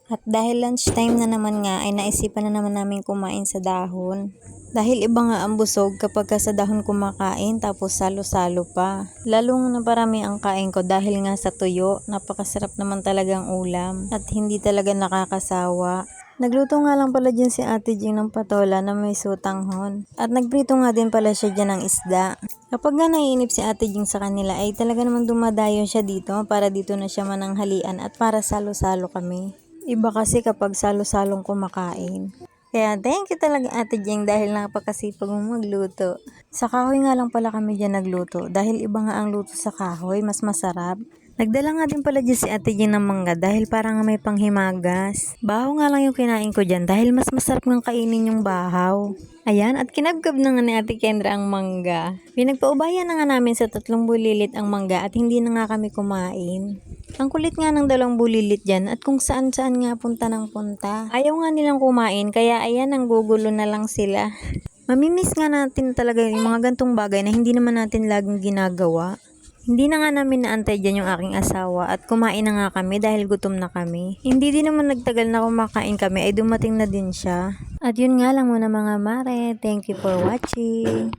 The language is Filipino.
At dahil lunchtime na naman nga ay naisipan na naman namin kumain sa dahon. Dahil iba nga ang busog kapag sa dahon kumakain tapos salo-salo pa. Lalo nga na parami ang kain ko dahil nga sa tuyo. Napakasarap naman talagang ulam at hindi talaga nakakasawa. Nagluto nga lang pala dyan si Ate Jing ng patola na may sutanghon. At nagprito nga din pala siya dyan ng isda. Kapag nga naiinip si Ate Jing sa kanila ay talaga naman dumadayo siya dito para dito na siya mananghalian at para salo-salo kami. Iba kasi kapag salo-salong kumakain. Kaya thank you talaga Ate Jing dahil napakasipag mong magluto. Sa kahoy nga lang pala kami dyan nagluto dahil iba nga ang luto sa kahoy, mas masarap. Nagdala nga din pala dyan si Ate Jing ng mangga dahil parang may panghimagas. Bahaw nga lang yung kinain ko dyan dahil mas masarap ng kainin yung bahaw. Ayan, at kinabkab na nga ni Ate Kendra ang mangga. Pinagpaubayan na nga namin sa 3 bulilit ang mangga at hindi na nga kami kumain. Ang kulit nga ng 2 bulilit dyan at kung saan-saan nga punta ng punta. Ayaw nga nilang kumain kaya ayan, ang gugulo na lang sila. Mamimiss nga natin talaga yung mga gantong bagay na hindi naman natin laging ginagawa. Hindi na nga namin naantay dyan yung aking asawa at kumain na nga kami dahil gutom na kami. Hindi din naman nagtagal na kumakain kami ay dumating na din siya. At yun nga lang muna mga mare. Thank you for watching.